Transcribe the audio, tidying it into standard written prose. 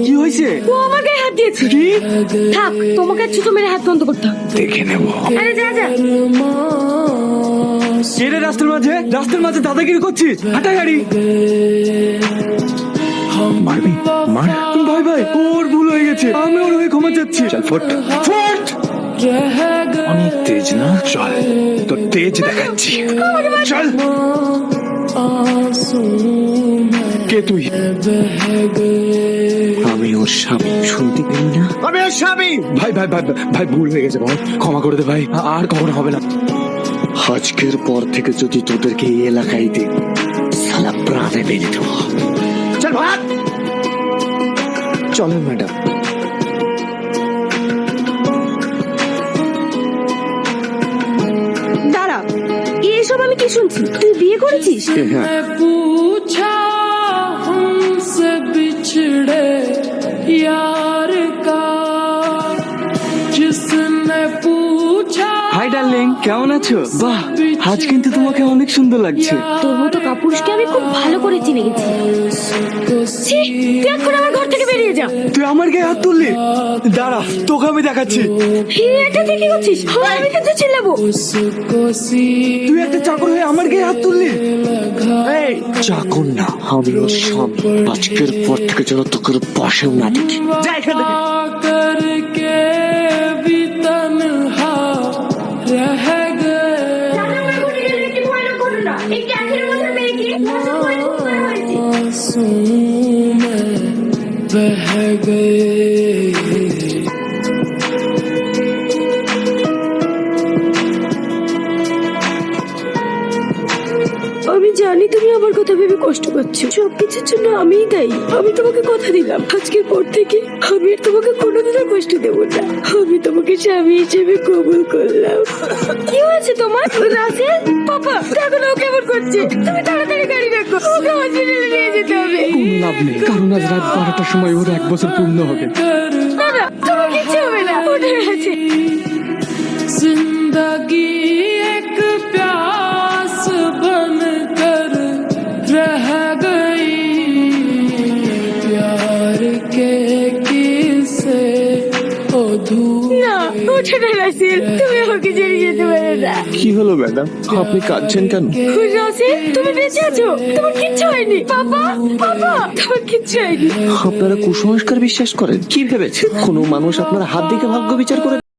কি হয়েছে? ও আমার গায়ে হাত দিয়েছে। থাক, তোমাকে আর ছোট মেরে হাত বন্ধ করতে হবে। দেখে নেব। আরে যা যা। রে রাস্তার মাঝে দাদাগিরি করছিস? হাঁটা গাড়ি। মারবি? মার। ভাই ভাই, ওর ভুল হয়ে গেছে, আমি ওর হয়ে ক্ষমা চাচ্ছি। চল ফোট ফোট। অনেক তেজ না? চল তোর তেজ দেখাচ্ছি। চল। কে তুই? আমি ওর স্বামী, শুনতে পেলি না? আমি ওর স্বামী। ভাই ভাই ভাই ভাই, ভুল হয়ে গেছে ভাই, ক্ষমা করে দে ভাই, আর কখনো হবে না। আজকের পর থেকে যদি তোদেরকে এই এলাকায় দিই, সালা প্রাণে মেরে দেবো। চল ভাগ। চলেন ম্যাডাম। দাঁড়া, এসব আমি কি শুনছি? তুই বিয়ে করেছিস? হ্যাঁ। पूछा हमसे बिछड़े यार का जिसने पूछा হাই ডার্লিং, কেমন আছো? বাহ, আজ কিন্তু তোমাকে অনেক সুন্দর লাগছে। তোর মতো কাপুরুষকে আমি খুব ভালো করে চিনে গেছি। ছি, তুই এখন আমার ঘর থেকে বেরিয়ে যা। তুই আমার গায়ে হাত তুললি? দাঁড়া, তোকে আমি দেখাচ্ছি। এটা তুই কি করছিস? আমি কিন্তু চিল্লাবো। उसको सी তুই একটা চাকর হয়ে আমার গায়ে হাত তুললি? এই চাকর না, আমি ওর স্বামী। আজকের পর থেকে যেন তোকে পাশেও না দেখি। যা এখান থেকে। करके भी तन्हा रह गए आंसू में बह गए আমি জানি তুমি আমার কথা ভেবে কষ্ট পাচ্ছ, সবকিছুর জন্য আমিই দায়ী। আমি তোমাকে কথা দিলাম, আজকের পর থেকে আমি আর তোমাকে কোনোদিনও কষ্ট দেবো না। আমি তোমাকে স্বামী হিসেবে কবুল করলাম। কি হয়েছে তোমার? রাসেল, পাপা দেখো না ও কেমন করছে। তুমি তাড়াতাড়ি গাড়ি রাখো, ওকে হসপিটালে নিয়ে যেতে হবে। কোনো লাভ নেই, কারণ আজ রাত 12টার সময় ওর 1 বছর পূর্ণ হবে। না না, তোমার কিচ্ছু হবে না, উঠে গেছে। जिंदगी एक प्यास बनकर रह गई प्यार के किस्से अधूरे না, উঠে না রাসেল, তুমি আমাকে ছেড়ে যেতে পারো না। কি হলো ম্যাডাম, আপনি কাঁদছেন কেন? রাসেল, তুমি বেঁচে আছো, তোমার কিচ্ছু হয়নি। পাপা, পাপা, তোমার কিচ্ছু হয়নি। আপনারা কুসংস্কার বিশ্বাস করেন? কি ভেবেছেন কোনো মানুষ আপনার হাত দেখে ভাগ্য বিচার করে?